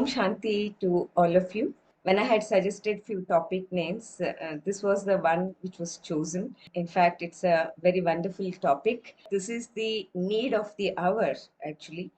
Shanti to all of you. When I had suggested few topic names, this was the one which was chosen. In fact, it's a very wonderful topic. This is the need of the hour, actually,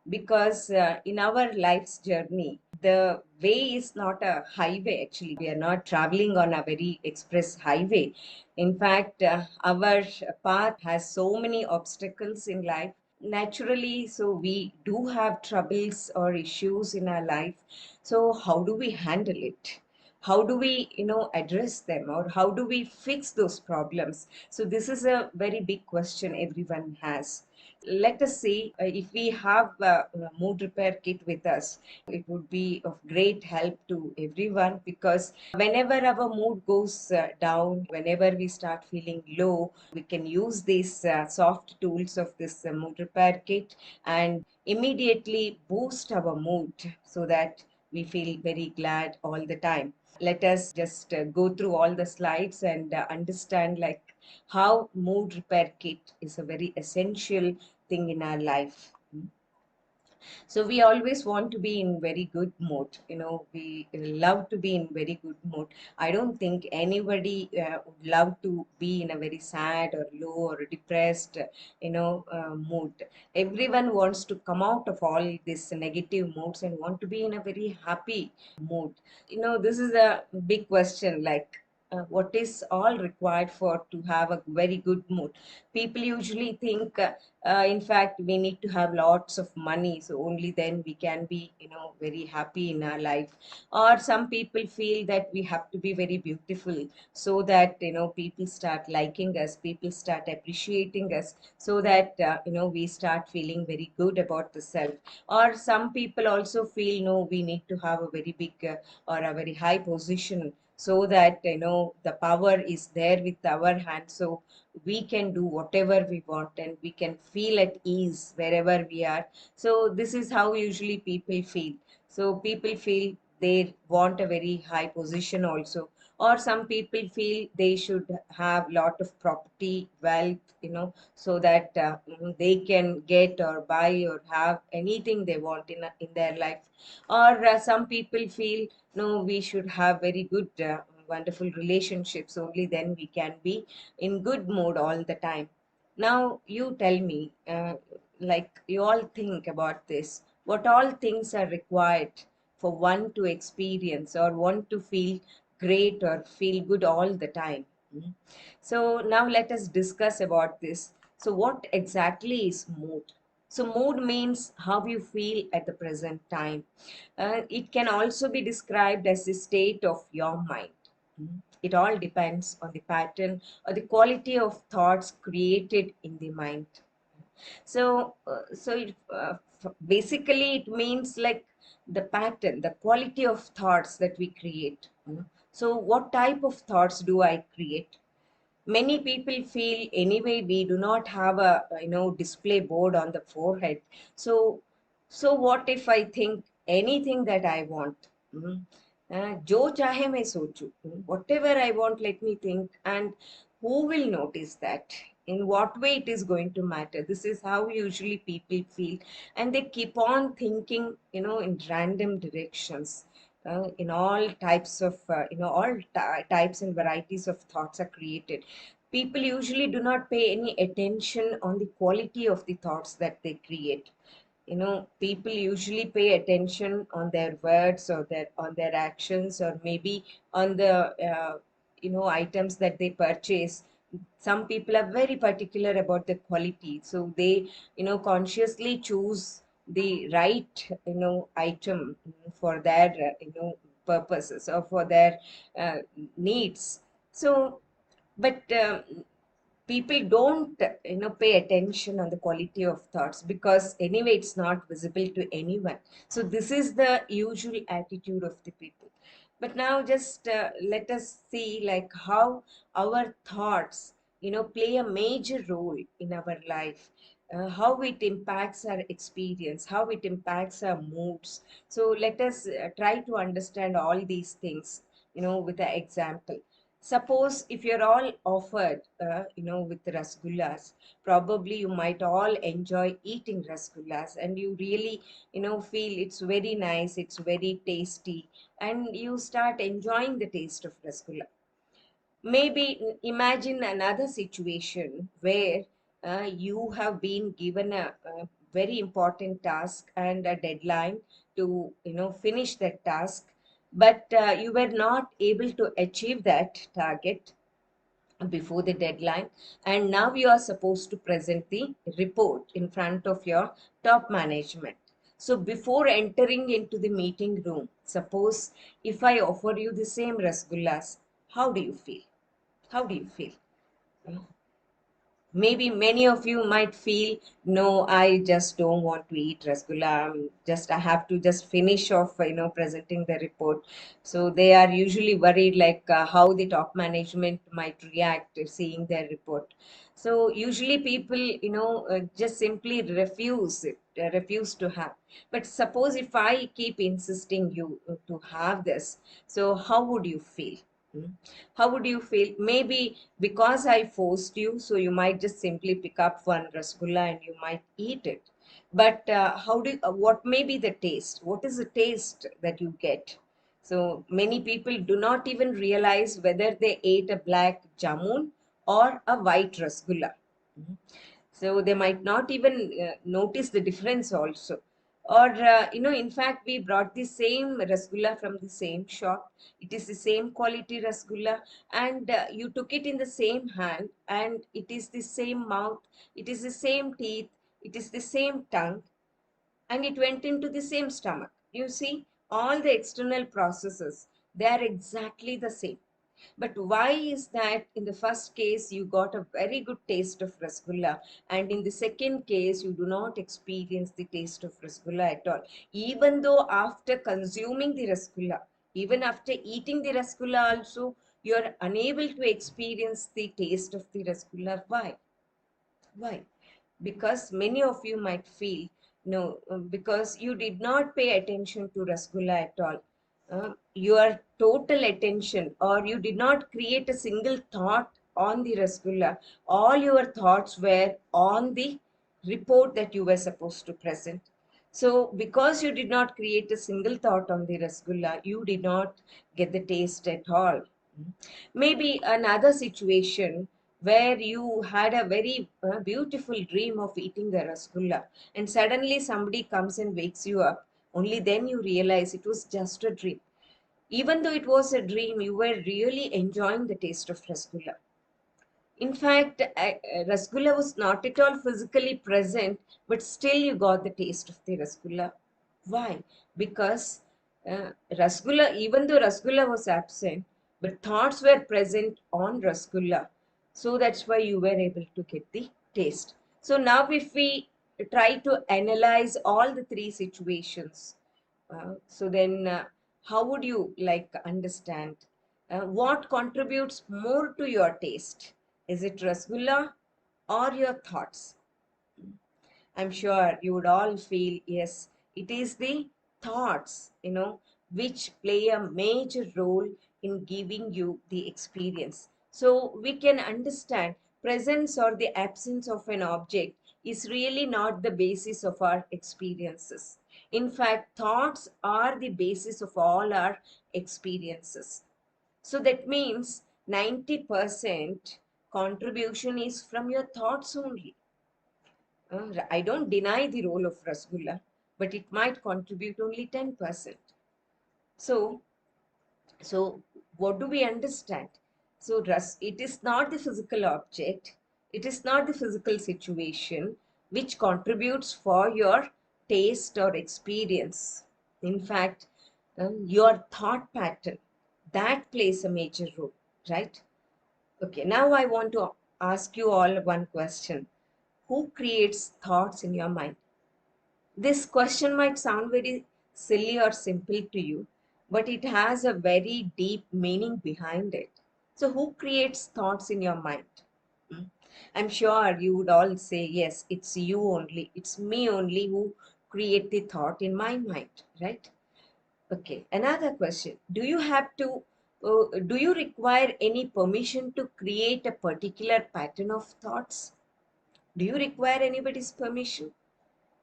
because in our life's journey, the way is not a highway, actually. We are not traveling on a very express highway. In fact, our path has so many obstacles in life naturally, so we do have troubles or issues in our life. So how do we handle it? How do we address them, or how do we fix those problems? So this is a very big question everyone has. Let us see, if we have a mood repair kit with us, it would be of great help to everyone, because whenever our mood goes down, whenever we start feeling low, we can use these soft tools of this mood repair kit and immediately boost our mood so that we feel very glad all the time. Let us just go through all the slides and understand like how mood repair kit is a very essential thing in our life. So we always want to be in very good mood. We love to be in very good mood. I don't think anybody would love to be in a very sad or low or depressed, mood. Everyone wants to come out of all these negative moods and want to be in a very happy mood. This is a big question, like what is all required for to have a very good mood. People usually think, in fact, we need to have lots of money, so only then we can be very happy in our life. Or some people feel that we have to be very beautiful, so that people start liking us, people start appreciating us, so that we start feeling very good about the self. Or some people also feel, no, we need to have a very big or a very high position, so that the power is there with our hand, so we can do whatever we want and we can feel at ease wherever we are. So this is how usually people feel. So people feel they want a very high position also, or some people feel they should have lot of property wealth, so that they can get or buy or have anything they want in their life. Or some people feel, no, we should have very good wonderful relationships, only then we can be in good mood all the time. Now you tell me, like you all think about this, what all things are required for one to experience or one to feel great or feel good all the time? Mhm. So now let us discuss about this. So what exactly is mood? So mood means how you feel at the present time. It can also be described as the state of your mind. It all depends on the pattern or the quality of thoughts created in the mind. Basically, it means like the pattern, the quality of thoughts that we create. So, what type of thoughts do I create? Many people feel anyway we do not have a display board on the forehead. So what if I think anything that I want? Mhm. जो चाहे मैं सोचूं, whatever I want, let me think, and who will notice that? In what way it is going to matter? This is how usually people feel, and they keep on thinking in random directions. In all types of types and varieties of thoughts are created. People usually do not pay any attention on the quality of the thoughts that they create. People usually pay attention on their words or their on their actions, or maybe on the items that they purchase. Some people are very particular about the quality, so they consciously choose the right item for their purposes or for their uh, needs. So but people don't pay attention on the quality of thoughts, because anyway it's not visible to anyone. So this is the usual attitude of the people. But now just let us see like how our thoughts play a major role in our life, how it impacts our experience, how it impacts our moods. So let us try to understand all these things with an example. Suppose if you're all offered, with rasgullas, probably you might all enjoy eating rasgullas, and you really, feel it's very nice, it's very tasty, and you start enjoying the taste of rasgulla. Maybe imagine another situation where you have been given a very important task and a deadline to, finish that task, but you were not able to achieve that target before the deadline, and now you are supposed to present the report in front of your top management. So before entering into the meeting room, suppose if I offer you the same rasgullas, how do you feel? How do you feel? Maybe many of you might feel, no, I just don't want to eat rasgulla. I have to just finish off, presenting the report. So they are usually worried, like how the top management might react to seeing their report. So usually people, just simply refuse it, refuse to have. But suppose if I keep insisting you to have this, so how would you feel? Hmm? How would you feel? Maybe because I forced you, so you might just simply pick up one rasgulla and you might eat it. But what may be the taste? What is the taste that you get? So many people do not even realize whether they ate a black jamun or a white rasgulla. Mhm. So they might not even notice the difference also. Or in fact, we brought the same rasgulla from the same shop. It is the same quality rasgulla, and you took it in the same hand, and it is the same mouth, it is the same teeth, it is the same tongue, and it went into the same stomach. You see, all the external processes, they are exactly the same. But why is that in the first case you got a very good taste of rasgulla, and in the second case you do not experience the taste of rasgulla at all? Even though after consuming the rasgulla, even after eating the rasgulla also, you are unable to experience the taste of the rasgulla. Why? Why? Because many of you might feel, no, because you did not pay attention to rasgulla at all. Your total attention, or you did not create a single thought on the rasgulla. All your thoughts were on the report that you were supposed to present. So, because you did not create a single thought on the rasgulla, you did not get the taste at all. Maybe another situation where you had a very beautiful dream of eating the rasgulla, and suddenly somebody comes and wakes you up. Only then you realize it was just a dream. Even though it was a dream, you were really enjoying the taste of rasgulla. In fact, rasgulla was not at all physically present, but still you got the taste of the rasgulla. Why? Because rasgulla, even though rasgulla was absent, but thoughts were present on rasgulla. So that's why you were able to get the taste. So now, if we try to analyze all the three situations, so then how would you like understand what contributes more to your taste? Is it rasgulla or your thoughts? I'm sure you would all feel, yes, it is the thoughts, which play a major role in giving you the experience. So we can understand presence or the absence of an object is really not the basis of our experiences. In fact, thoughts are the basis of all our experiences. So that means 90% contribution is from your thoughts only. I don't deny the role of rasgulla, but it might contribute only 10%. So, so what do we understand? So, it is not the physical object, it is not the physical situation which contributes for your taste or experience. In fact, your thought pattern, that plays a major role, right? Okay, now I want to ask you all one question. Who creates thoughts in your mind? This question might sound very silly or simple to you, but it has a very deep meaning behind it. So, who creates thoughts in your mind? Hmm? I'm sure you would all say, yes, it's you only, it's me only who create the thought in my mind, right? Okay, another question. Do you have to Do you require any permission to create a particular pattern of thoughts? Do you require anybody's permission?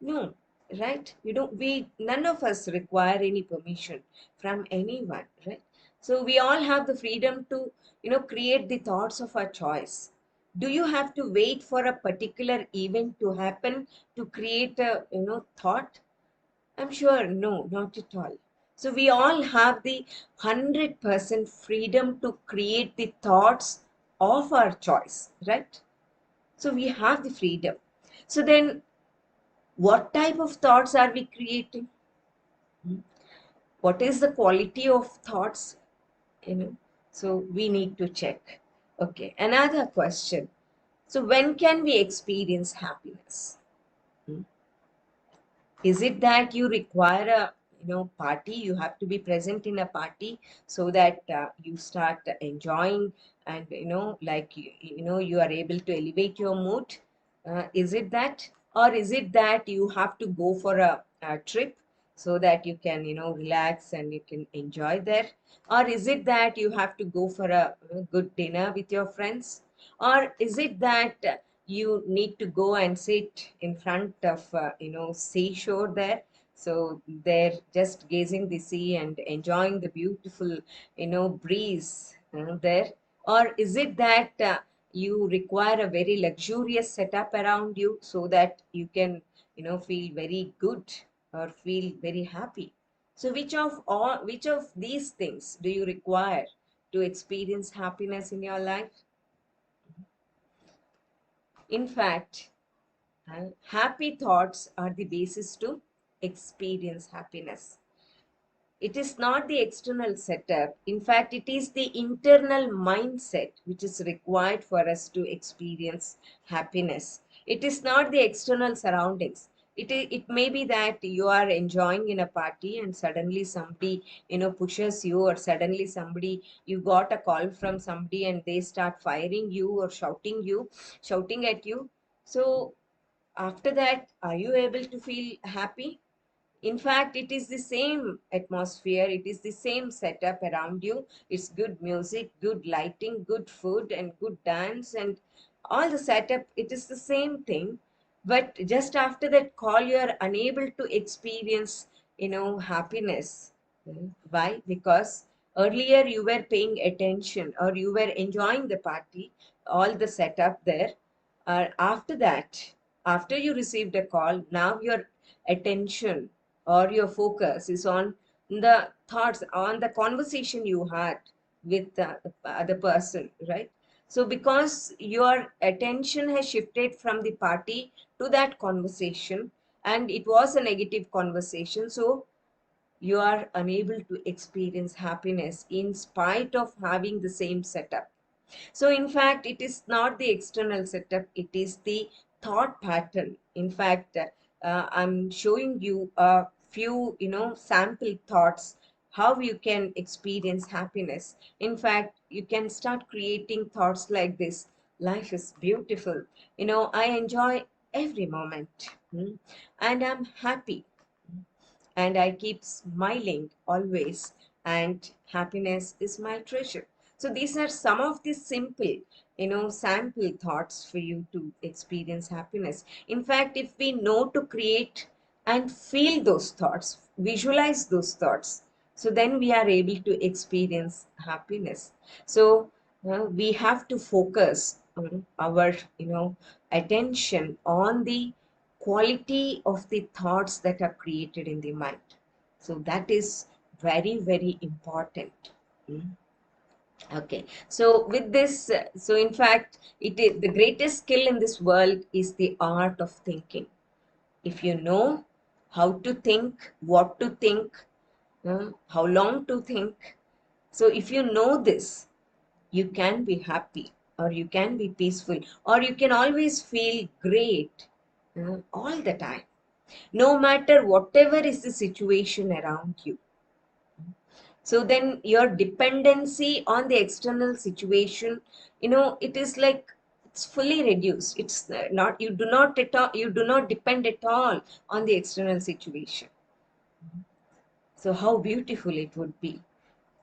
No, right? You don't, we, none of us require any permission from anyone, right? So we all have the freedom to, create the thoughts of our choice. Do you have to wait for a particular event to happen to create a, thought? I'm sure, no, not at all. So we all have the 100% freedom to create the thoughts of our choice, right? So we have the freedom. So then, what type of thoughts are we creating? Hmm? What is the quality of thoughts? You know, so we need to check. Okay, another question. So when can we experience happiness? Hmm? Is it that you require a party? You have to be present in a party so that you start enjoying, and like you are able to elevate your mood. Is it that, or is it that you have to go for a trip so that you can relax and you can enjoy there? Or is it that you have to go for a good dinner with your friends? Or is it that you need to go and sit in front of seashore there, so they're just gazing the sea and enjoying the beautiful breeze there? Or is it that you require a very luxurious setup around you so that you can feel very good or feel very happy? So which of these things do you require to experience happiness in your life? In fact, happy thoughts are the basis to experience happiness. It is not the external setup. In fact, it is the internal mindset which is required for us to experience happiness. It is not the external surroundings. It may be that you are enjoying in a party and suddenly somebody pushes you, or suddenly somebody, you got a call from somebody and they start firing you or shouting at you. So after that, are you able to feel happy? In fact, it is the same atmosphere, it is the same setup around you. It's good music, good lighting, good food, and good dance, and all the setup, it is the same thing. But just after that call, you are unable to experience, happiness. Why? Because earlier you were paying attention or you were enjoying the party, all the setup there. After that, after you received a call, now your attention or your focus is on the thoughts, on the conversation you had with the other person, right? So because your attention has shifted from the party to that conversation, and it was a negative conversation, so you are unable to experience happiness in spite of having the same setup. So, in fact, it is not the external setup, it is the thought pattern. In fact, I'm showing you a few, sample thoughts how you can experience happiness. In fact, you can start creating thoughts like this: life is beautiful. I enjoy every moment, and I'm happy, and I keep smiling always, and happiness is my treasure. So these are some of the simple, sample thoughts for you to experience happiness. In fact, if we know to create and feel those thoughts, visualize those thoughts, so then we are able to experience happiness. So we have to focus our, attention on the quality of the thoughts that are created in the mind. So that is very, very important. Mm. Okay. So with this, so in fact, it is the greatest skill in this world is the art of thinking. If you know how to think, what to think, how long to think. So if you know this, you can be happy, or you can be peaceful, or you can always feel great all the time, no matter whatever is the situation around you. So then your dependency on the external situation, it is like it's fully reduced. It's not, you do not at all, you do not depend at all on the external situation. So how beautiful it would be.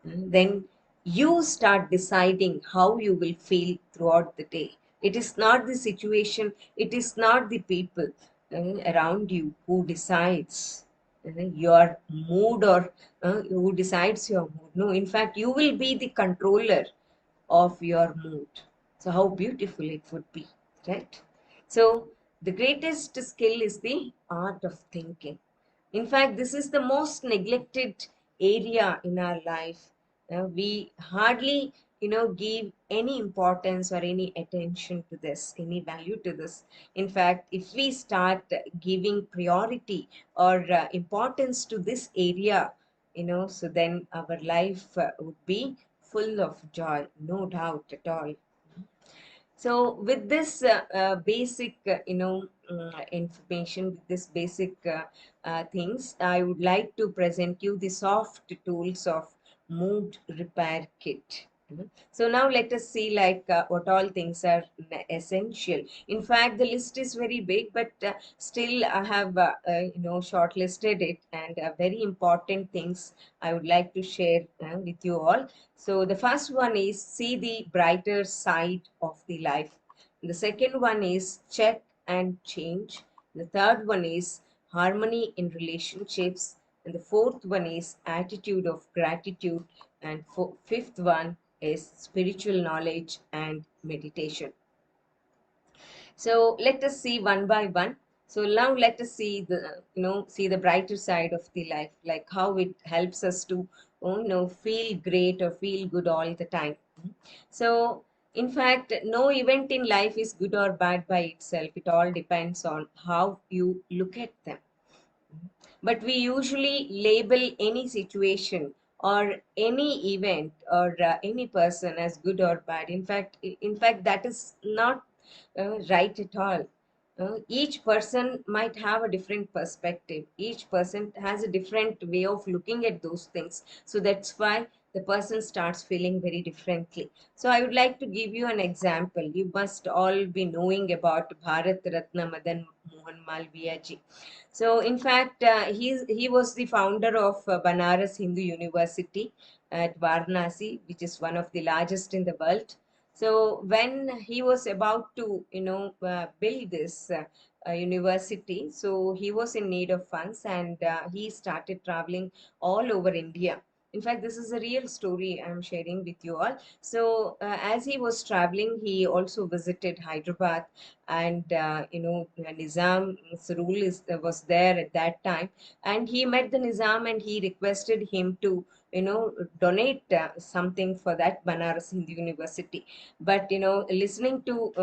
Then You start deciding how you will feel throughout the day. It is not the situation, it is not the people around you who decides your mood, or who decides your mood. No, in fact, you will be the controller of your mood. So, how beautiful it would be, right? So, the greatest skill is the art of thinking. In fact, this is the most neglected area in our life. We hardly, give any importance or any attention to this, any value to this. In fact, if we start giving priority or importance to this area, so then our life would be full of joy, no doubt at all. So, with this basic, information, with this basic things, I would like to present you the soft tools of mood repair kit. So now let us see like what all things are essential. In fact, the list is very big, but still I have shortlisted it, and very important things I would like to share with you all. So the first one is see the brighter side of the life. The second one is check and change. The third one is harmony in relationships. And the fourth one is attitude of gratitude. And fifth one is spiritual knowledge and meditation. So let us see one by one. So now let us see the brighter side of the life, like how it helps us to feel great or feel good all the time. So in fact, no event in life is good or bad by itself. It all depends on how you look at them. But we usually label any situation or any event or any person as good or bad. In fact, that is not right at all. Each person might have a different perspective. Each person has a different way of looking at those things. So that's why the person starts feeling very differently. So I would like to give you an example. You must all be knowing about Bharat Ratna Madan Mohan Malviya ji. So, in fact, he was the founder of Banaras Hindu University at Varanasi, which is one of the largest in the world. So, when he was about to, build this university, so he was in need of funds, and he started traveling all over India. In fact, this is a real story I'm sharing with you all. So, as he was traveling, he also visited Hyderabad, and Nizam's rule was there at that time, and he met the Nizam and he requested him to donate something for that Banaras Hindu University. But listening to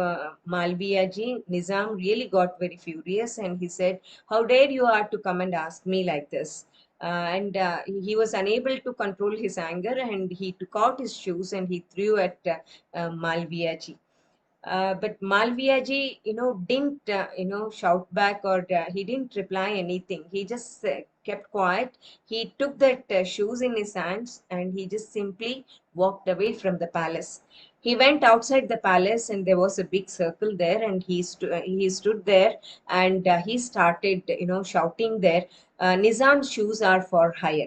Malviya ji, Nizam really got very furious, and he said, "How dare you are to come and ask me like this?" And he was unable to control his anger, and he took out his shoes and he threw at Malviya ji. But Malviya ji, didn't, shout back, or he didn't reply anything. He just kept quiet. He took that shoes in his hands and he just simply walked away from the palace. He went outside the palace and there was a big circle there, and he stood there, and he started, shouting there, Nizam's shoes are for hire,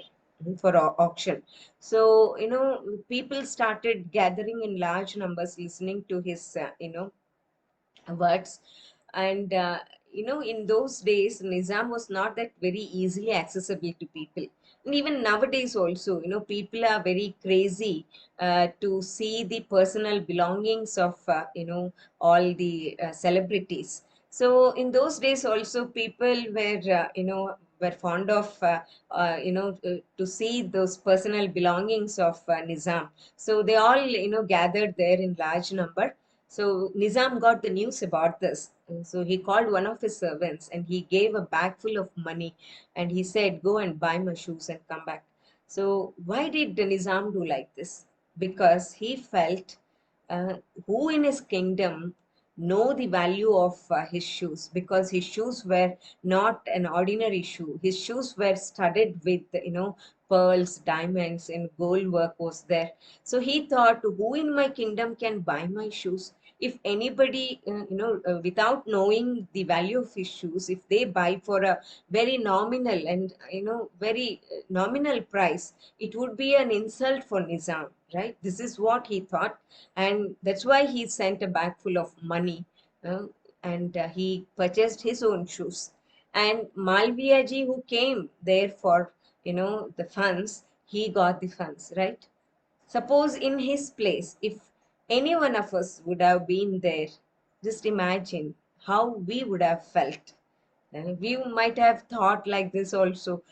for auction. So, people started gathering in large numbers listening to his, words. And, in those days, Nizam was not that very easily accessible to people. And even nowadays, also, people are very crazy to see the personal belongings of, all the celebrities. So, in those days, also, people were fond of, to see those personal belongings of Nizam. So they all, gathered there in large number. So Nizam got the news about this. And so he called one of his servants and he gave a bag full of money, and he said, "Go and buy my shoes and come back." So why did the Nizam do like this? Because he felt, uh, who in his kingdom know the value of his shoes, because his shoes were not an ordinary shoe. His shoes were studded with, pearls, diamonds, and gold work was there. So he thought, who in my kingdom can buy my shoes? if anybody, without knowing the value of his shoes, if they buy for a very nominal and, very nominal price, it would be an insult for Nizam, right? This is what he thought. And that's why he sent a bag full of money, uh, and he purchased his own shoes. And Malviya ji, who came there for, the funds, he got the funds, right? Suppose in his place, if any one of us would have been there, just imagine how we would have felt. We might have thought like this also.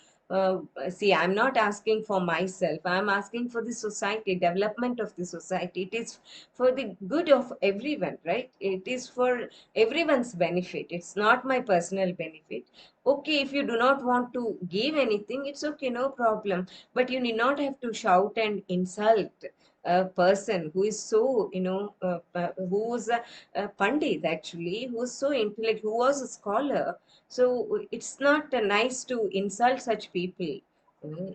See, I'm not asking for myself. I'm asking for the society, development of the society. It is for the good of everyone, right? It is for everyone's benefit. It's not my personal benefit. Okay, if you do not want to give anything, it's okay, no problem. But you need not have to shout and insult a person who is so, who's a pandit actually, who's so intellectual, who was a scholar. So it's not nice to insult such people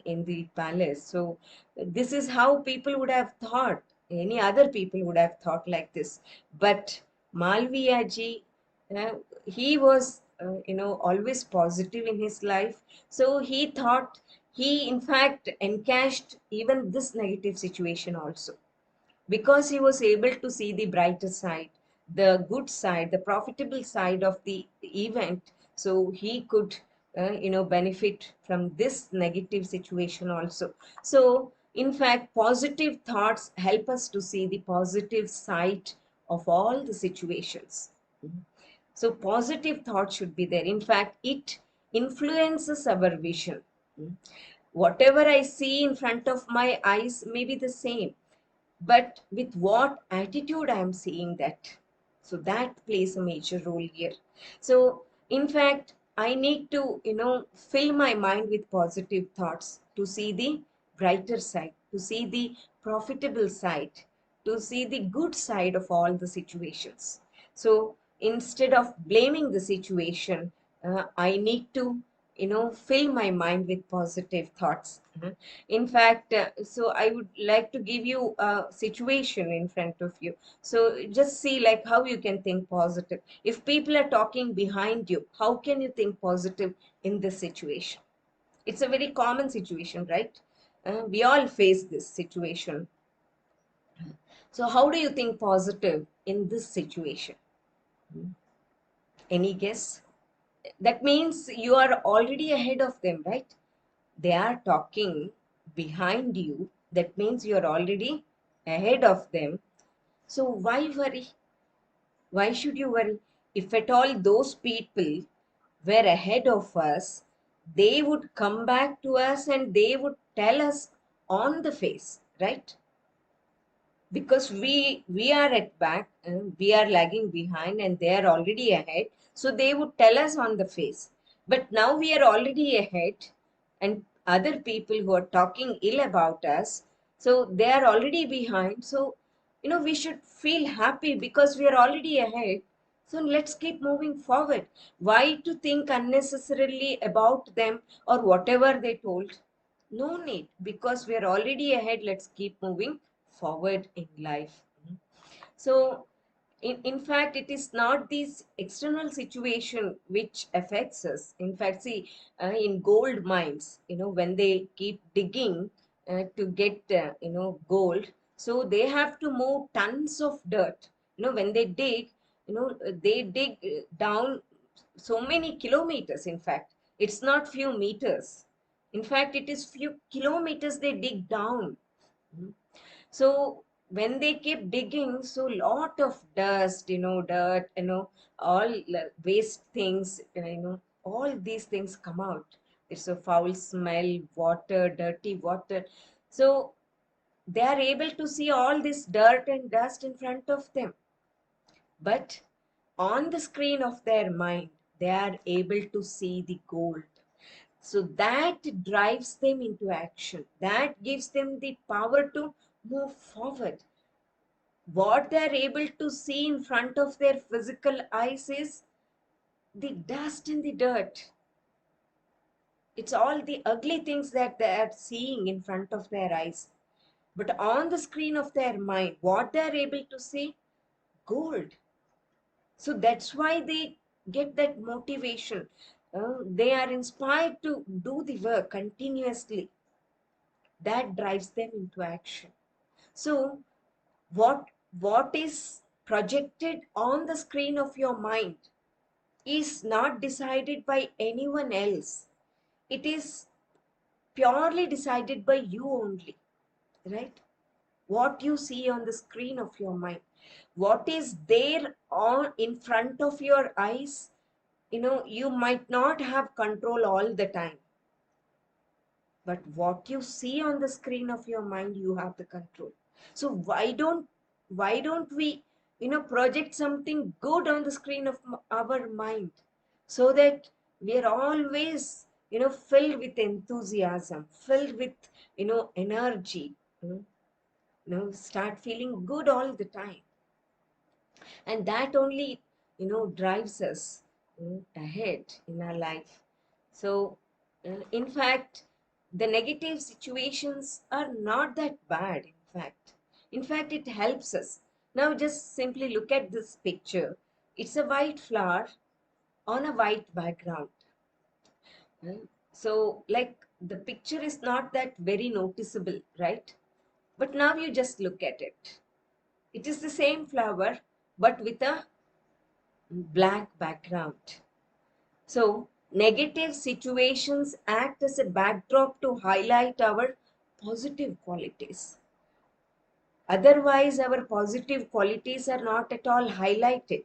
in the palace. So this is how people would have thought. Any other people would have thought like this. But Malviya ji, uh, he was, always positive in his life. So he thought, he in fact encashed even this negative situation also, because he was able to see the brighter side, the good side, the profitable side of the event. So he could, benefit from this negative situation also. So, in fact, positive thoughts help us to see the positive side of all the situations. So, positive thought should be there. In fact, it influences our vision. Whatever I see in front of my eyes may be the same, but with what attitude I am seeing that. So that plays a major role here. So in fact, I need to, fill my mind with positive thoughts to see the brighter side, to see the profitable side, to see the good side of all the situations. So instead of blaming the situation, I need to, fill my mind with positive thoughts. In fact, so I would like to give you a situation in front of you. So just see like how you can think positive. If people are talking behind you, how can you think positive in this situation? It's a very common situation, right? We all face this situation. So how do you think positive in this situation? Any guess? That means you are already ahead of them, right? They are talking behind you. That means you are already ahead of them. So why worry? Why should you worry? If at all those people were ahead of us, they would come back to us and they would tell us on the face, right? Because we are at back, we are lagging behind and they are already ahead, so they would tell us on the face. But now we are already ahead, and other people who are talking ill about us, so they are already behind. So we should feel happy because we are already ahead. So let's keep moving forward. Why to think unnecessarily about them or whatever they told? No need, because we are already ahead. Let's keep moving forward in life. So, in fact, it is not this external situation which affects us. In fact, see, in gold mines, when they keep digging to get, gold, so they have to move tons of dirt. When they dig, they dig down so many kilometers. In fact, it's not few meters. In fact, it is few kilometers they dig down. So when they keep digging, so lot of dust, dirt, all waste things, all these things come out. It's a foul smell, water, dirty water. So they are able to see all this dirt and dust in front of them. But on the screen of their mind, they are able to see the gold. So that drives them into action. That gives them the power to move forward. What they're able to see in front of their physical eyes is the dust and the dirt. It's all the ugly things that they are seeing in front of their eyes. But on the screen of their mind, what they're able to see? gold. So that's why they get that motivation. They are inspired to do the work continuously. That drives them into action. So what is projected on the screen of your mind is not decided by anyone else. It is purely decided by you only, right? What you see on the screen of your mind, what is there on in front of your eyes, you might not have control all the time, but what you see on the screen of your mind, you have the control. So why don't we project something good on the screen of our mind, so that we are always filled with enthusiasm, filled with energy, start feeling good all the time. And that only drives us ahead in our life. So in fact, the negative situations are not that bad. In fact it helps us. Now just simply look at this picture. It's a white flower on a white background. Right? So like, the picture is not that very noticeable, right? But now you just look at it. It is the same flower, but with a black background. So, negative situations act as a backdrop to highlight our positive qualities. Otherwise, our positive qualities are not at all highlighted.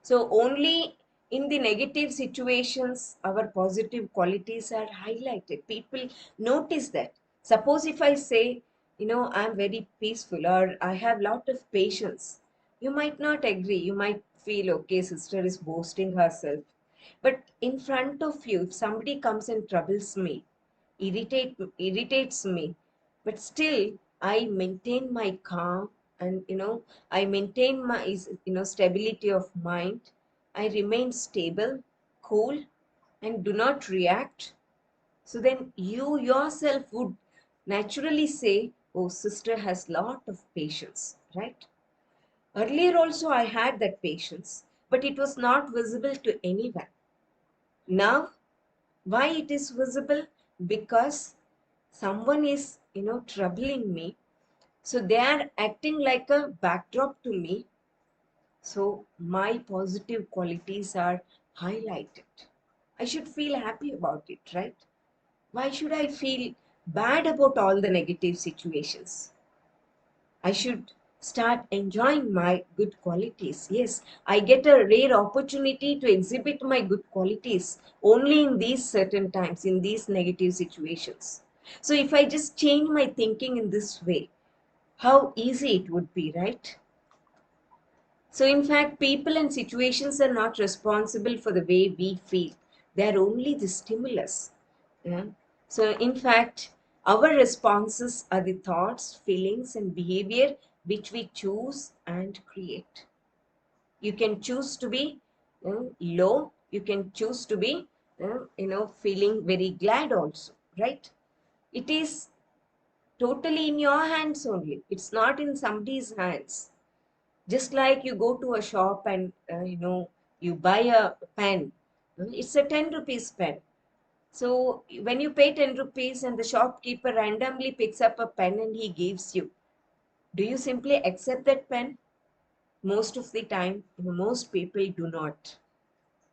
So, only in the negative situations, our positive qualities are highlighted. People notice that. Suppose if I say, I'm very peaceful, or I have lot of patience, you might not agree. You might feel, okay, sister is boasting herself. But in front of you, if somebody comes and troubles me, irritates me, but still I maintain my calm, and I maintain my stability of mind. I remain stable, cool, and do not react. So then you yourself would naturally say, oh, sister has lot of patience, right? Earlier also I had that patience, but it was not visible to anyone. Now, why it is visible? Because someone is troubling me, so they are acting like a backdrop to me. So my positive qualities are highlighted. I should feel happy about it, right? Why should I feel bad about all the negative situations? I should start enjoying my good qualities. Yes, I get a rare opportunity to exhibit my good qualities only in these certain times, in these negative situations. So if I just change my thinking in this way, how easy it would be, right? So in fact, people and situations are not responsible for the way we feel. They are only the stimulus. Yeah? So in fact, our responses are the thoughts, feelings, and behavior which we choose and create. You can choose to be low. You can choose to be, feeling very glad also, right? It is totally in your hands only. It's not in somebody's hands. Just like you go to a shop and you buy a pen. It's a 10 rupees pen. So when you pay 10 rupees and the shopkeeper randomly picks up a pen and he gives you, do you simply accept that pen? Most of the time, most people do not.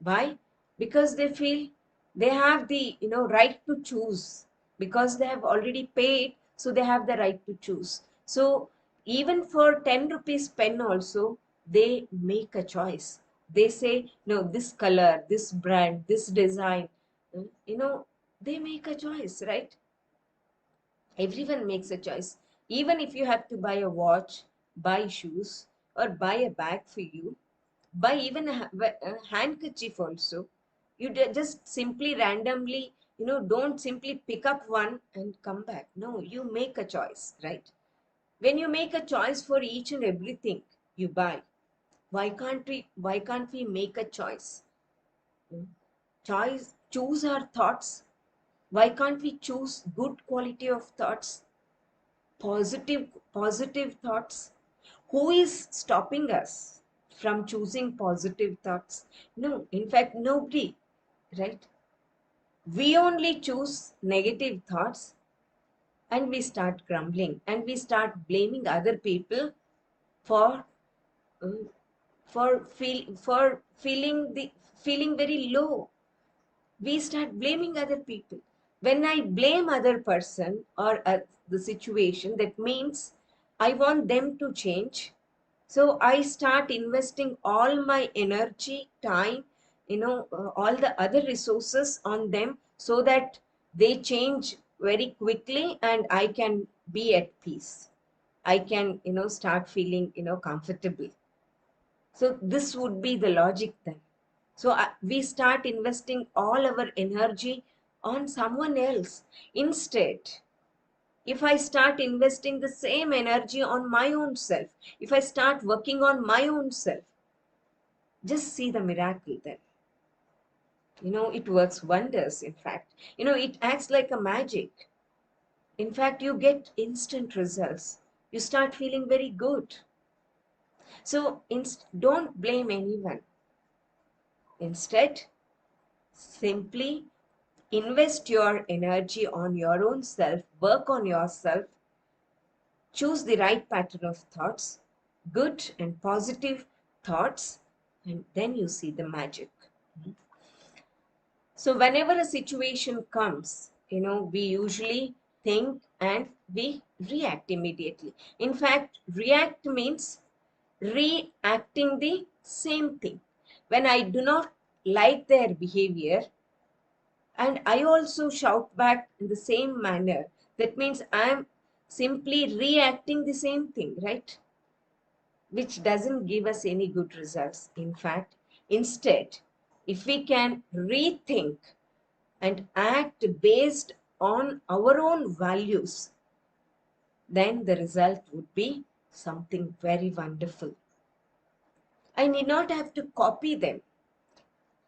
Why? Because they feel they have the right to choose, because they have already paid, so they have the right to choose. So even for 10 rupees pen also, they make a choice. They say, no, this color, this brand, this design, you know, they make a choice, right? Everyone makes a choice. Even if you have to buy a watch, buy shoes, or buy a bag for you, buy even a handkerchief also, you just simply randomly, don't simply pick up one and come back. No, you make a choice, right? When you make a choice for each and everything you buy, why can't we make a choice? Hmm? Choose our thoughts. Why can't we choose good quality of thoughts, positive thoughts, Who is stopping us from choosing positive thoughts? No, in fact, nobody, right? We only choose negative thoughts, and we start grumbling and we start blaming other people for uh, for feeling very low. We start blaming other people. When I blame other person or the situation, that means I want them to change. So I start investing all my energy, time, all the other resources on them, so that they change very quickly and I can be at peace. I can start feeling comfortable. So this would be the logic then. So we start investing all our energy on someone else. Instead, if I start investing the same energy on my own self, if I start working on my own self, just see the miracle then. It works wonders, in fact. It acts like a magic. In fact, you get instant results. You start feeling very good. So don't blame anyone. Instead, simply invest your energy on your own self, work on yourself, choose the right pattern of thoughts, good and positive thoughts, and then you see the magic. So, whenever a situation comes, we usually think and we react immediately. In fact, react means reacting the same thing. When I do not like their behavior, and I also shout back in the same manner, that means I'm simply reacting the same thing, right? Which doesn't give us any good results. In fact, instead, if we can rethink and act based on our own values, then the result would be something very wonderful. I need not have to copy them.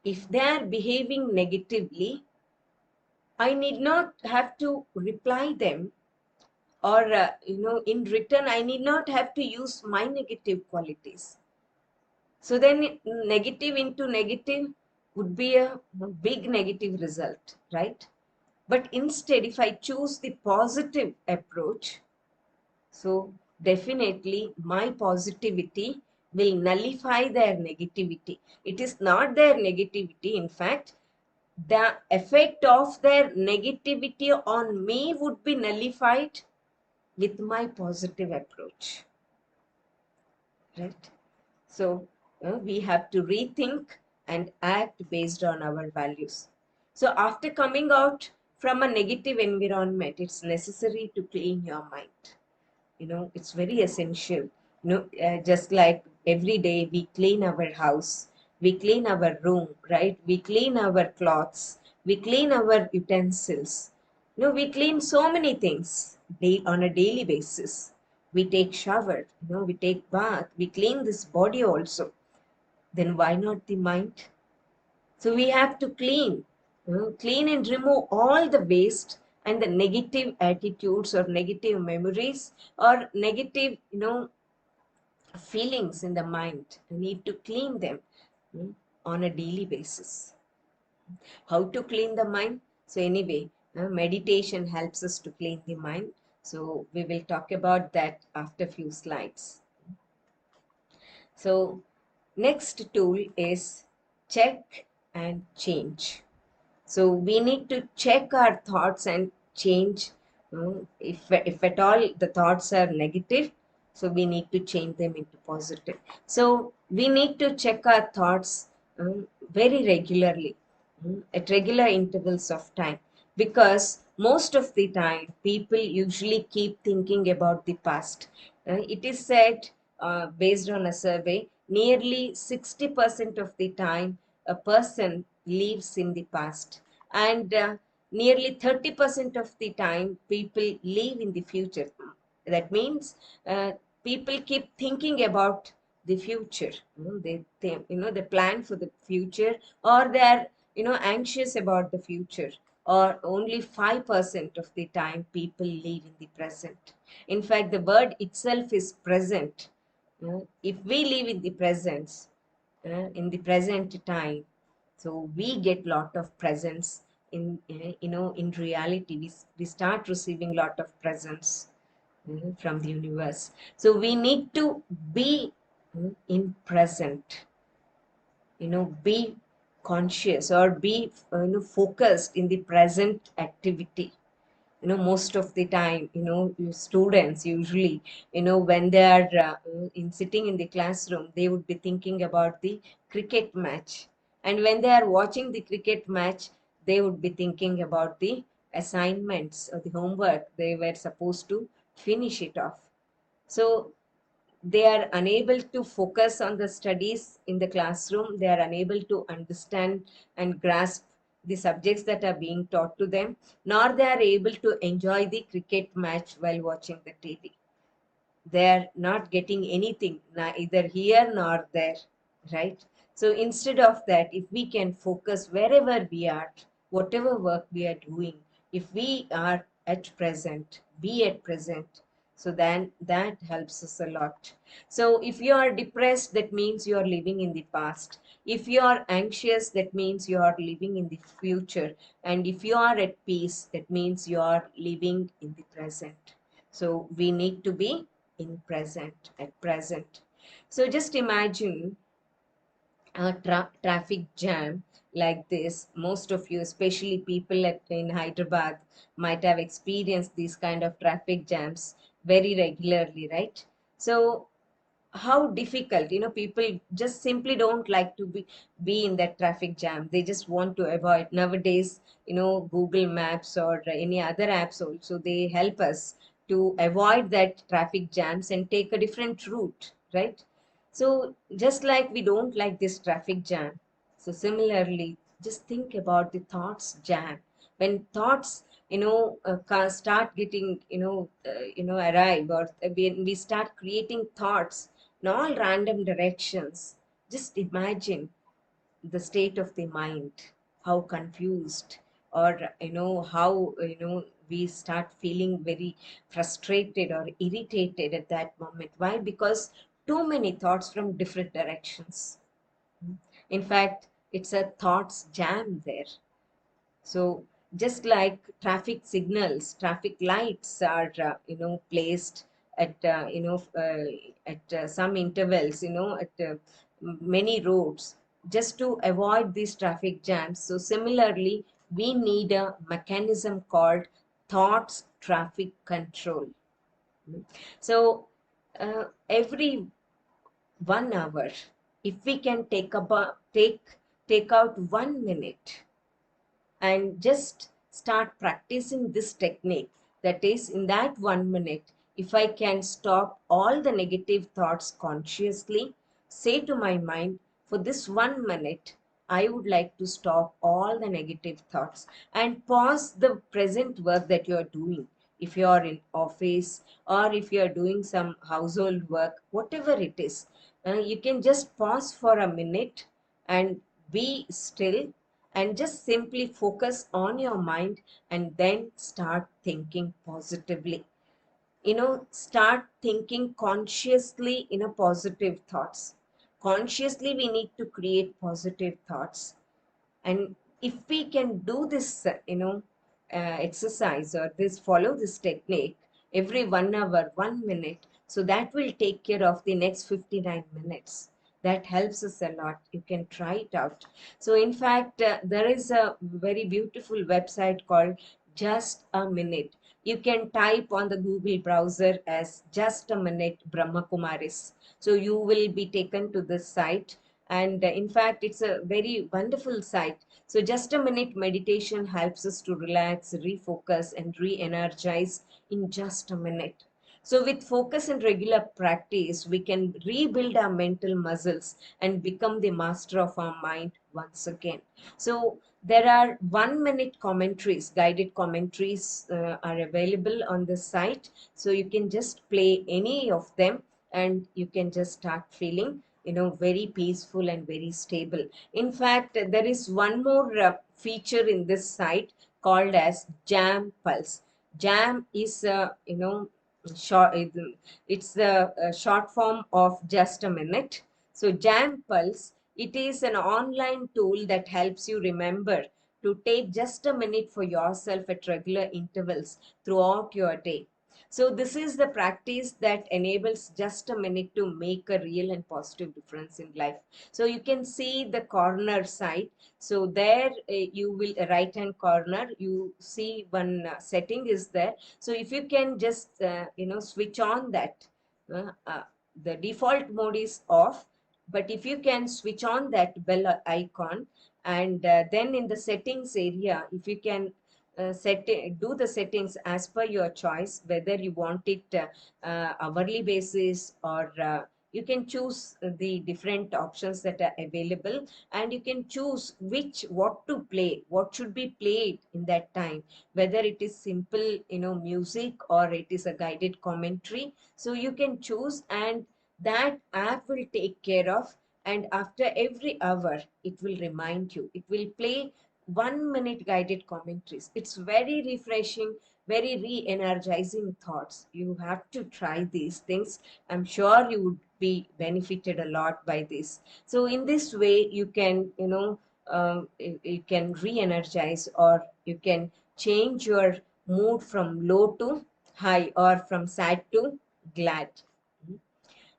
If they are behaving negatively, I need not have to reply them, or in return I need not have to use my negative qualities. So then negative into negative would be a big negative result, right? But instead, if I choose the positive approach, so definitely my positivity will nullify their negativity. It is not their negativity. In fact, the effect of their negativity on me would be nullified with my positive approach, right? So we have to rethink and act based on our values. So after coming out from a negative environment, it's necessary to clean your mind. It's very essential. Just like every day we clean our house, we clean our room, right? We clean our clothes, we clean our utensils. We clean so many things on a daily basis. We take shower, we take bath, we clean this body also. Then why not the mind? So we have to clean and remove all the waste and the negative attitudes or negative memories or negative, feelings in the mind. We need to clean them mm, on a daily basis. How to clean the mind? So anyway, meditation helps us to clean the mind. So we will talk about that after few slides. So next tool is check and change. So we need to check our thoughts and change. If at all the thoughts are negative, so we need to change them into positive. So we need to check our thoughts very regularly, at regular intervals of time, because most of the time people usually keep thinking about the past. It is said, based on a survey, nearly 60% of the time a person lives in the past, and nearly 30% of the time people live in the future. That means people keep thinking about the future. They plan for the future, or they are anxious about the future. Or only 5% of the time people live in the present. In fact, the word itself is present. If we live in the presence, in the present time, so we get lot of presence in in reality we start receiving lot of presence from the universe. So we need to be in present, be conscious or be focused in the present activity. Most of the time, students usually, when they are in sitting in the classroom, they would be thinking about the cricket match, and when they are watching the cricket match, they would be thinking about the assignments or the homework they were supposed to finish it off. So they are unable to focus on the studies in the classroom. They are unable to understand and grasp the subjects that are being taught to them, nor they are able to enjoy the cricket match while watching the TV. They're not getting anything, either here nor there, right? So instead of that, if we can focus wherever we are, whatever work we are doing, if we are at present, be at present, so then that helps us a lot. So if you are depressed, that means you are living in the past. If you are anxious, that means you are living in the future. And if you are at peace, that means you are living in the present. So we need to be in present, at present. So just imagine a traffic jam like this. Most of you, especially people in Hyderabad, might have experienced these kind of traffic jams very regularly, right? So how difficult, people just simply don't like to be in that traffic jam. They just want to avoid. Nowadays, Google Maps or any other apps also, they help us to avoid that traffic jams and take a different route, right? So just like we don't like this traffic jam, so similarly, just think about the thoughts jam. When thoughts, start getting, arrive, or when we start creating thoughts in all random directions, just imagine the state of the mind, how confused, or how we start feeling very frustrated or irritated at that moment. Why? Because too many thoughts from different directions. In fact, it's a thoughts jam there. So just like traffic signals, traffic lights are placed at some intervals, at many roads, just to avoid these traffic jams. So similarly, we need a mechanism called thoughts traffic control. So every 1 hour, if we can take out 1 minute and just start practicing this technique, that is, in that 1 minute, if I can stop all the negative thoughts consciously, say to my mind, for this 1 minute, I would like to stop all the negative thoughts and pause the present work that you are doing. If you are in office, or if you are doing some household work, whatever it is, you can just pause for a minute and be still, and just simply focus on your mind, and then start thinking positively. Start thinking consciously in a positive thoughts. Consciously, we need to create positive thoughts. And if we can do this exercise, or this follow this technique every 1 hour 1 minute, so that will take care of the next 59 minutes. That helps us a lot. You can try it out. So in fact, there is a very beautiful website called Just a Minute. You can type on the Google browser as Just a Minute Brahma Kumaris, so you will be taken to this site. And in fact, it's a very wonderful site. So just a minute meditation helps us to relax, refocus, and re-energize in just a minute. So with focus and regular practice, we can rebuild our mental muscles and become the master of our mind once again. So there are 1 minute commentaries, guided commentaries are available on the site. So you can just play any of them, and you can just start feeling very peaceful and very stable. In fact, there is one more feature in this site called as Jam Pulse. Jam is short, it's the short form of just a minute. So Jam Pulse, it is an online tool that helps you remember to take just a minute for yourself at regular intervals throughout your day. So this is the practice that enables just a minute to make a real and positive difference in life. So you can see the corner side. So there you will, right hand corner, you see one setting is there. So if you can just switch on that, uh, uh, the default mode is off, but if you can switch on that bell icon, and then in the settings area, if you can do the settings as per your choice, whether you want it hourly basis, or you can choose the different options that are available, and you can choose what to play, what should be played in that time, whether it is simple music or it is a guided commentary. So you can choose, and that app will take care of, and after every hour it will remind you, it will play 1 minute guided commentaries. It's very refreshing, very re-energizing thoughts. You have to try these things. I'm sure you would be benefited a lot by this. So in this way you can you can re-energize, or you can change your mood from low to high, or from sad to glad.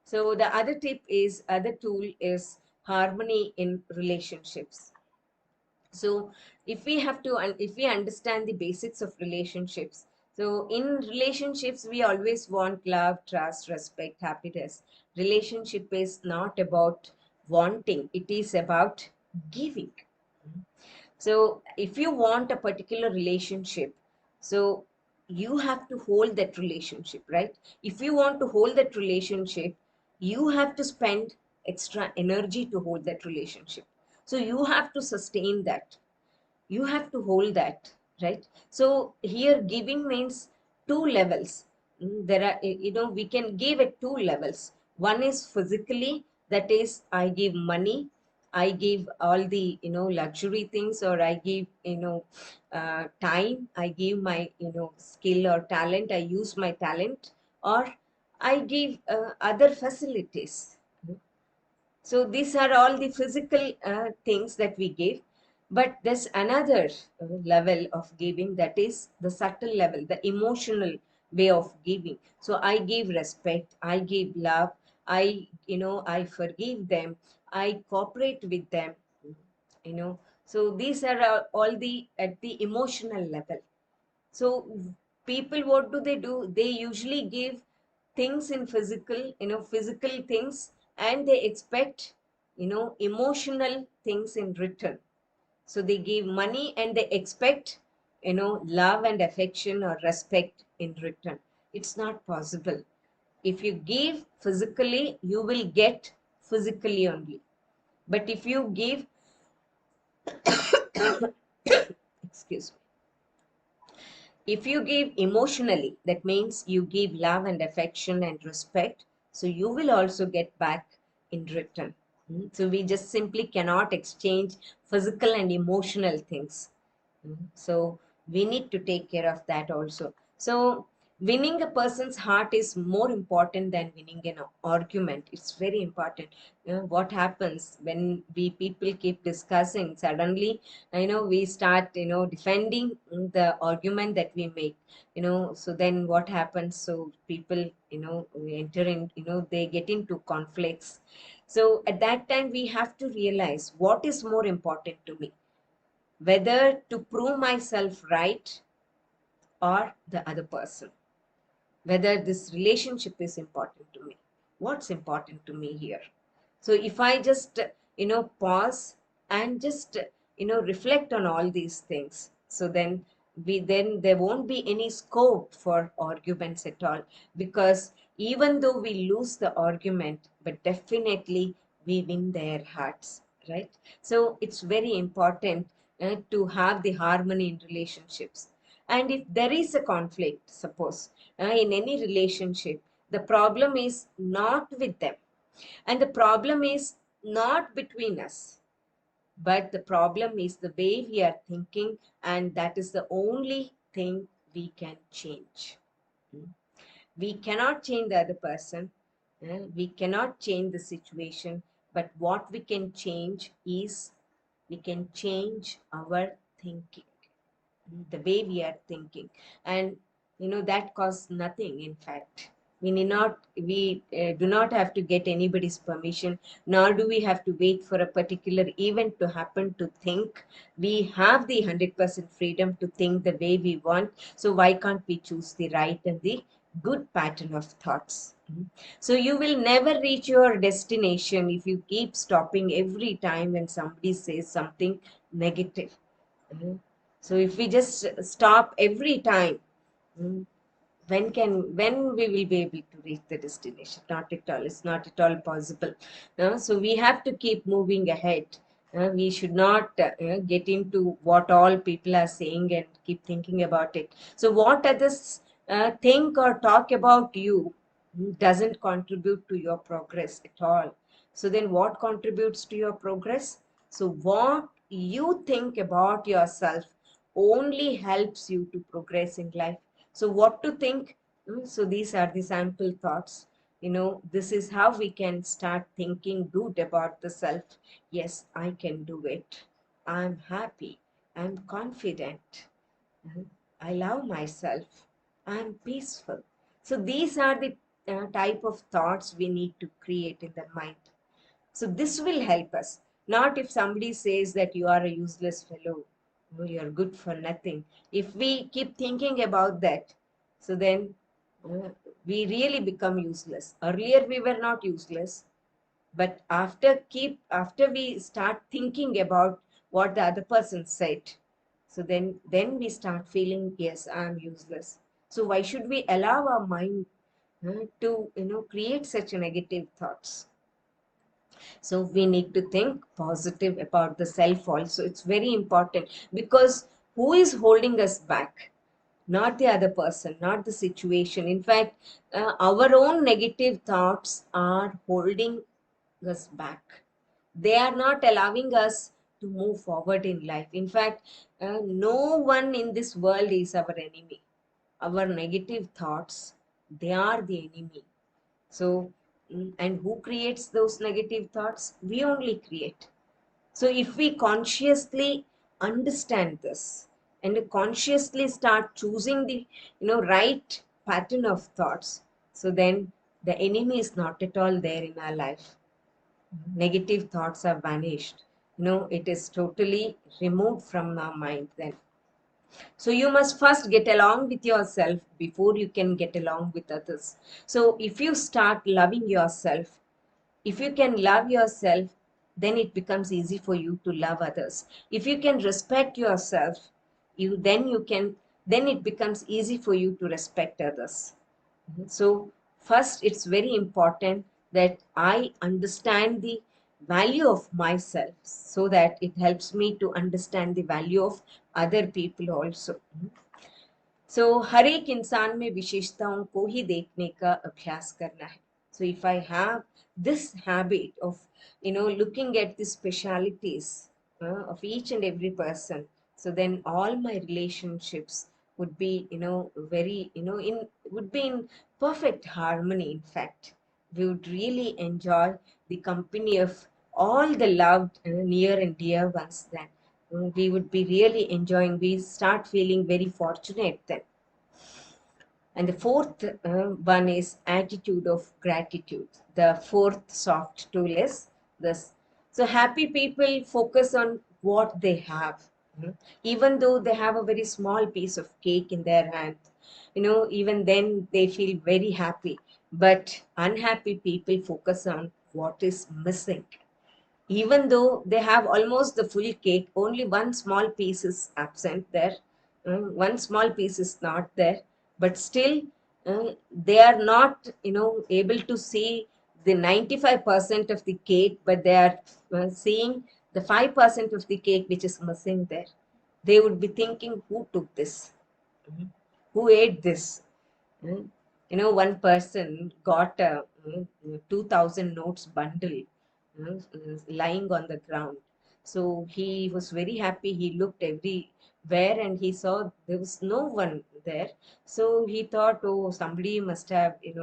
So the other tool is harmony in relationships. So if we understand the basics of relationships, so in relationships we always want love, trust, respect, happiness. Relationship is not about wanting, it is about giving. So if you want a particular relationship, so you have to hold that relationship, right? If you want to hold that relationship, you have to spend extra energy to hold that relationship. So you have to sustain that, you have to hold that, right? So here giving means two levels. There are, we can give at two levels. One is physically, that is I give money, I give all the luxury things, or I give time, I give my skill or talent, I use my talent, or I give other facilities. So these are all the physical things that we give. But there's another level of giving, that is the subtle level, the emotional way of giving. So I give respect, I give love, I forgive them, I cooperate with them, you know. So these are all the at the emotional level. So people, what do? They usually give things in physical things, and they expect, emotional things in return. So they give money and they expect, love and affection or respect in return. It's not possible. If you give physically, you will get physically only. But if you give, excuse me, if you give emotionally, that means you give love and affection and respect, so you will also get back in return. So we just simply cannot exchange physical and emotional things. So we need to take care of that also. So winning a person's heart is more important than winning an argument. It's very important. What happens when we people keep discussing, suddenly we start defending the argument that we make. So then what happens? So people we enter in, they get into conflicts. So at that time we have to realize what is more important to me, whether to prove myself right or the other person, whether this relationship is important to me, what's important to me here. So if I just pause and just reflect on all these things, so then there won't be any scope for arguments at all, because even though we lose the argument, but definitely we win their hearts, right? So it's very important to have the harmony in relationships. And if there is a conflict, suppose in any relationship, the problem is not with them, and the problem is not between us, but the problem is the way we are thinking, and that is the only thing we can change. We cannot change the other person. We cannot change the situation. But what we can change is we can change our thinking, the way we are thinking. And that costs nothing. In fact, we do not have to get anybody's permission, nor do we have to wait for a particular event to happen to think. We have the 100% freedom to think the way we want. So why can't we choose the right and the good pattern of thoughts? So you will never reach your destination if you keep stopping every time when somebody says something negative. Mhm. So if we just stop every time, mm, when we will be able to reach the destination? Not at all. It's not at all possible. So we have to keep moving ahead. We should not get into what all people are saying and keep thinking about it. So what others think or talk about you doesn't contribute to your progress at all. So then what contributes to your progress? So what you think about yourself only helps you to progress in life. So what to think? So these are the sample thoughts. This is how we can start thinking good about the self. Yes, I can do it. I'm happy. I'm confident. Mhm. I love myself. I'm peaceful. So these are the type of thoughts we need to create in the mind. So this will help us. Not if somebody says that you are a useless fellow, you are good for nothing. If we keep thinking about that, so then uh, we really become useless. Earlier we were not useless, but after we start thinking about what the other person said, so then we start feeling, yes, I am useless. So why should we allow our mind to create such negative thoughts? So we need to think positive about the self also. It's very important, because who is holding us back? Not the other person, not the situation. In fact, our own negative thoughts are holding us back. They are not allowing us to move forward in life. In fact, no one in this world is our enemy. Our negative thoughts, they are the enemy. So, and who creates those negative thoughts? We only create. So, if we consciously understand this and consciously start choosing the right pattern of thoughts, so then the enemy is not at all there in our life. Negative thoughts are vanished. It is totally removed from our mind then. So you must first get along with yourself before you can get along with others. So if you start loving yourself, if you can love yourself, then it becomes easy for you to love others. If you can respect yourself, then it becomes easy for you to respect others. So first, it's very important that I understand the value of myself, so that it helps me to understand the value of other people also. सो हर एक इंसान में विशेषताओं को ही देखने का अभ्यास करना है. So if I have this habit of looking at the specialities of each and every person, so then all my relationships would be very in would be in perfect harmony. In fact, we would really enjoy the company of all the loved near and dear ones. Then we would be really enjoying, we start feeling very fortunate then. And the fourth one is attitude of gratitude. The fourth soft tool is this. So happy people focus on what they have. Even though they have a very small piece of cake in their hand, even then they feel very happy. But unhappy people focus on what is missing. Even though they have almost the full cake, only one small piece is absent there. One small piece is not there, but still they are not able to see the 95% of the cake, but they are seeing the 5% of the cake which is missing there. They would be thinking, who took this? Who ate this? Mm. One person got a 2000 notes bundle lying on the ground. So he was very happy. He looked everywhere and he saw there was no one there. So he thought, oh, somebody must have, it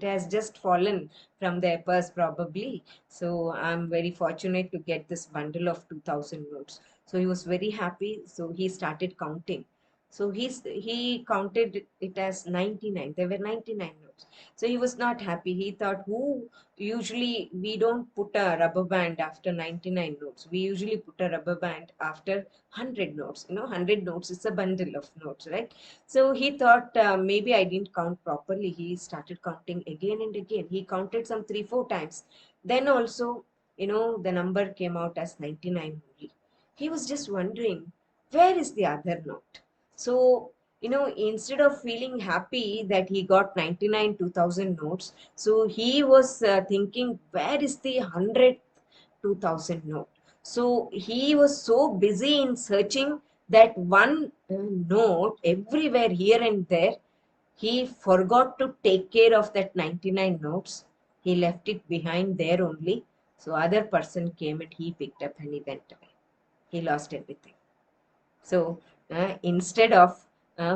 has just fallen from their purse probably. So I'm very fortunate to get this bundle of 2000 notes. So he was very happy. So he started counting. So he counted it as 99. There were 99 notes. So he was not happy. He thought, who usually we don't put a rubber band after 99 notes. We usually put a rubber band after 100 notes. 100 notes is a bundle of notes, right? So he thought, maybe I didn't count properly. He started counting again and again. He counted some 3 4 times. Then also, the number came out as 99 only. He was just wondering, where is the other note? So, instead of feeling happy that he got 99 2000 notes, so he was thinking, where is the 100th 2000 note? So he was so busy in searching that one note everywhere, here and there. He forgot to take care of that 99 notes. He left it behind there only. So other person came and he picked up and he went away. He lost everything. So instead of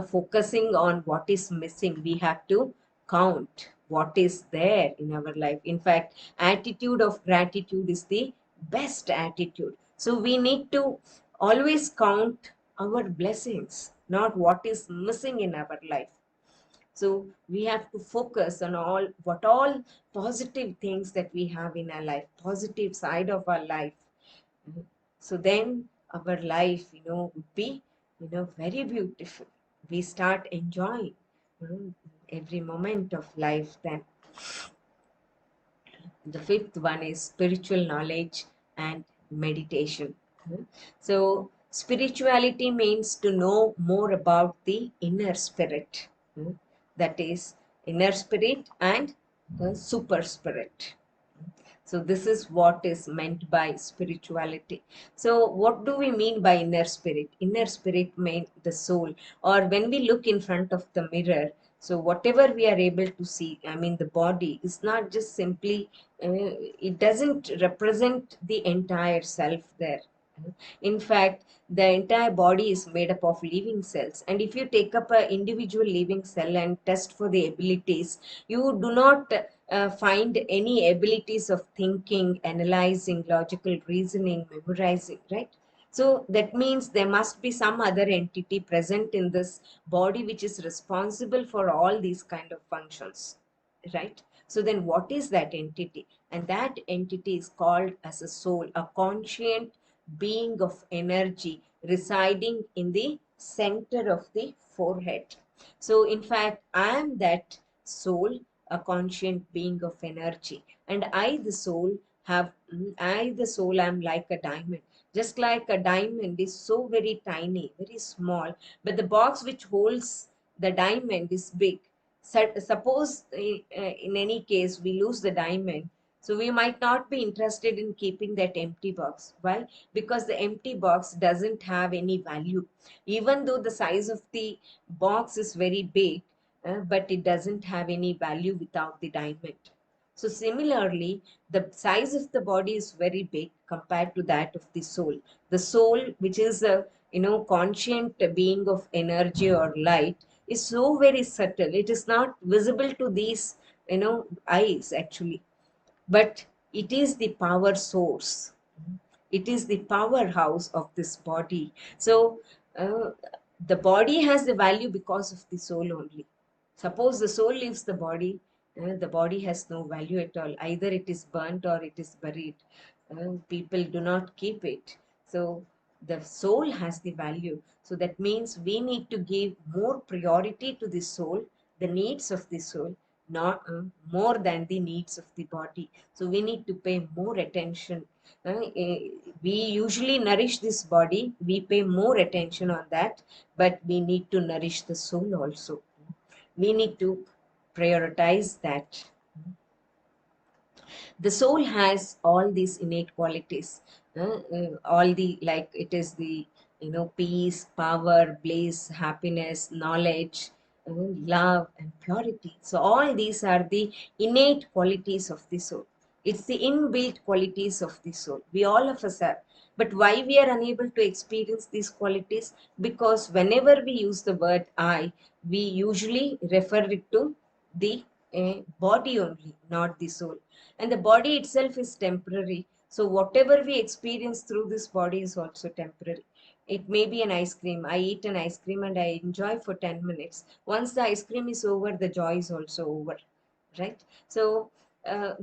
focusing on what is missing, we have to count what is there in our life. In fact, attitude of gratitude is the best attitude. So we need to always count our blessings, not what is missing in our life. So we have to focus on all positive things that we have in our life, positive side of our life. So then our life, would be, very beautiful. We start enjoying, every moment of life. Then the fifth one is spiritual knowledge and meditation. So spirituality means to know more about the inner spirit. That is inner spirit and the super spirit. So this is what is meant by spirituality. So what do we mean by inner spirit? Inner spirit means the soul. Or when we look in front of the mirror, so whatever we are able to see, I mean the body is not just simply, it doesn't represent the entire self there. In fact, the entire body is made up of living cells. And if you take up an individual living cell and test for the abilities, you do not find any abilities of thinking, analyzing, logical reasoning, memorizing, right? So that means there must be some other entity present in this body which is responsible for all these kind of functions, right? So then what is that entity? And that entity is called as a soul, a conscient being of energy residing in the center of the forehead. So in fact, I am that soul, a conscient being of energy. And I, the soul, am like a diamond. Just like a diamond is so very tiny, very small, but the box which holds the diamond is big. Suppose in any case we lose the diamond, so we might not be interested in keeping that empty box. Why? Because the empty box doesn't have any value. Even though the size of the box is very big, but it doesn't have any value without the diamond. So similarly, the size of the body is very big compared to that of the soul. The soul, which is a conscient being of energy or light, is so very subtle. It is not visible to these eyes actually, but it is the power source. It is the powerhouse of this body. So uh, the body has the value because of the soul only. Suppose the soul leaves the body has no value at all. Either it is burnt or it is buried. People do not keep it. So the soul has the value. So that means we need to give more priority to the soul, the needs of the soul, not more than the needs of the body. So we need to pay more attention. We usually nourish this body, we pay more attention on that, but we need to nourish the soul also. We need to prioritize that. The soul has all these innate qualities, all the, like, it is the peace, power, bliss, happiness, knowledge, love and purity. So all these are the innate qualities of the soul. It's the inbuilt qualities of the soul. We all of us have. But why we are unable to experience these qualities? Because whenever we use the word I, we usually refer it to the body only, not the soul. And the body itself is temporary. So whatever we experience through this body is also temporary. It may be an ice cream. I eat an ice cream and I enjoy for 10 minutes. Once the ice cream is over, the joy is also over, right? So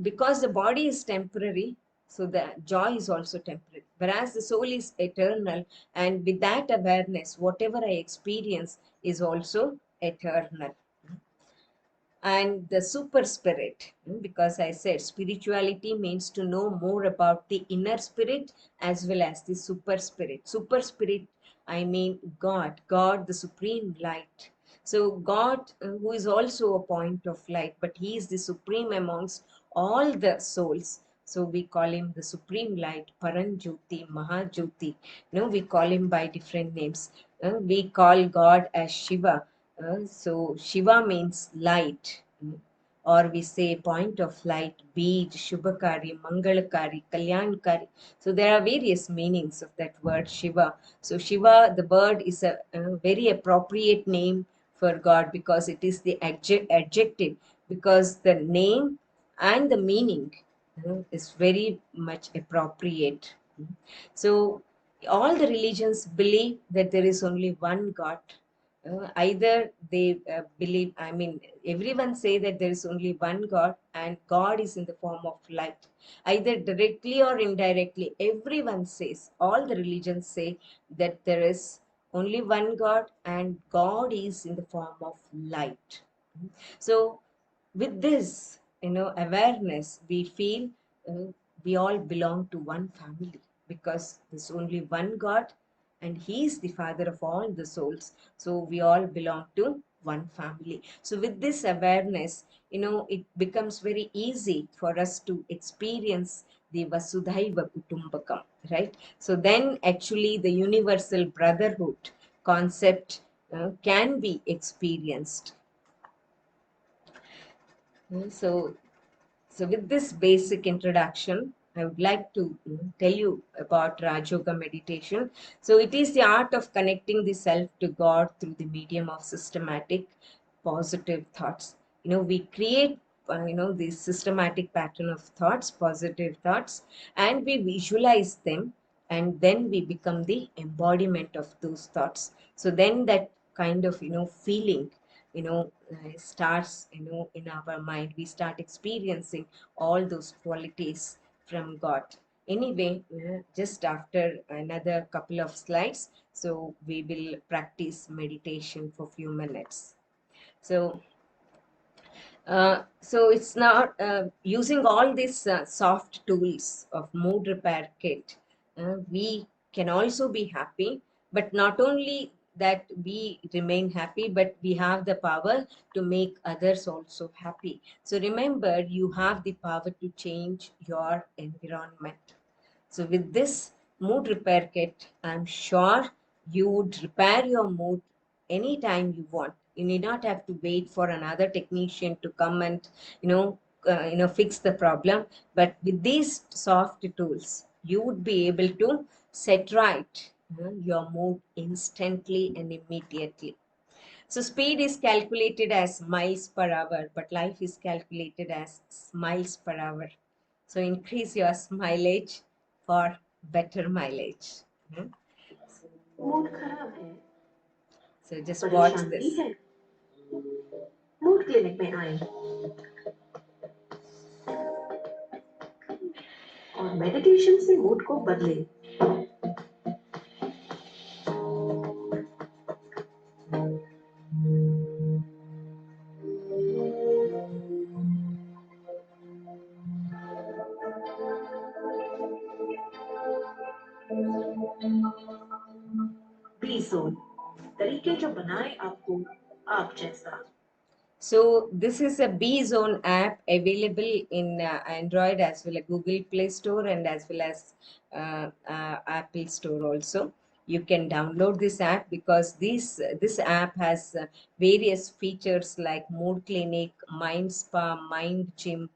because the body is temporary, so the joy is also temporary. Whereas the soul is eternal, and with that awareness, whatever I experience is also eternal. And the super spirit, because I said spirituality means to know more about the inner spirit as well as the super spirit, I mean God, the supreme light. So God, who is also a point of light, but he is the supreme amongst all the souls. So we call him the supreme light, Paranjyoti, Mahajyoti. We call him by different names. We call God as Shiva. So Shiva means light, or we say point of light, Bij, Shubhakari, Mangalakari, Kalyankari. So there are various meanings of that word Shiva. So Shiva, the word, is a very appropriate name for God, because it is the adjective, because the name and the meaning is very much appropriate. So all the religions believe that there is only one God. Either they believe, I mean, everyone say that there is only one God, and God is in the form of light. Either directly or indirectly, everyone says, all the religions say that there is only one God, and God is in the form of light. So with this, awareness, we feel uh, we all belong to one family, because there's only one God, and he is the father of all the souls. So we all belong to one family. So with this awareness, it becomes very easy for us to experience the Vasudhaiva Kutumbakam, right? So then actually the universal brotherhood concept can be experienced. So, with this basic introduction, I would like to tell you about Raj Yoga meditation. So, it is the art of connecting the self to God through the medium of systematic positive thoughts. We create, this systematic pattern of thoughts, positive thoughts, and we visualize them, and then we become the embodiment of those thoughts. So, then that kind of, feeling starts in our mind. We start experiencing all those qualities from God. Anyway, just after another couple of slides, so we will practice meditation for few minutes. So it's not using all these soft tools of mood repair kit. We can also be happy, but not only that we remain happy, but we have the power to make others also happy. So remember, you have the power to change your environment. So with this mood repair kit, I'm sure you would repair your mood anytime you want. You need not have to wait for another technician to come and fix the problem. But with these soft tools, you would be able to set right your mood instantly and immediately. So speed is calculated as miles per hour, but life is calculated as miles per hour. So increase your mileage for better mileage. Hmm? Mood खराब है, So just watch this. है, mood clinic में आए और meditation से mood को बदले। B zone, तरीके जो बनाए आपको आप जैसा। So this is a B Zone app available in Android as well as Google Play Store, and as well as Apple Store also. You can download this app, because this app has various features like mood clinic, mind spa, mind gym,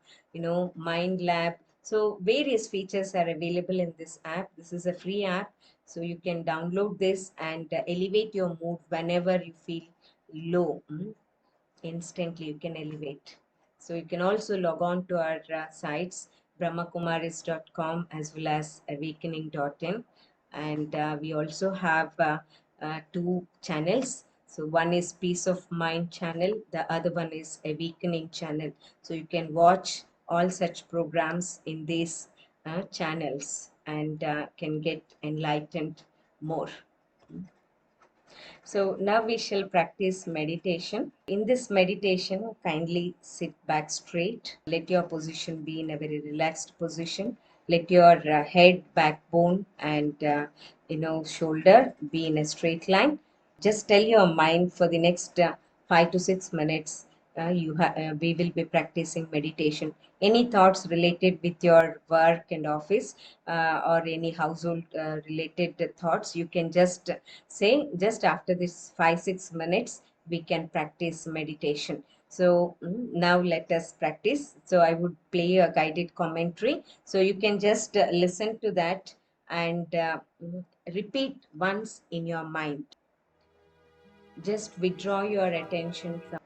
mind lab. So various features are available in this app. This is a free app, so you can download this and elevate your mood whenever you feel low. Instantly you can elevate. So you can also log on to our sites, brahmakumaris.com as well as awakening.in. And we also have two channels. So one is Peace of Mind channel, the other one is Awakening channel. So you can watch all such programs in these channels and can get enlightened more. So now we shall practice meditation. In this meditation, kindly sit back straight. Let your position be in a very relaxed position. Let your head, backbone, and shoulder be in a straight line. Just tell your mind for the next 5 to 6 minutes. We will be practicing meditation. Any thoughts related with your work and office or any household related thoughts, you can just say just after this 5 6 minutes we can practice meditation. So now let us practice. So I would play a guided commentary, so you can just listen to that and repeat once in your mind. Just withdraw your attention from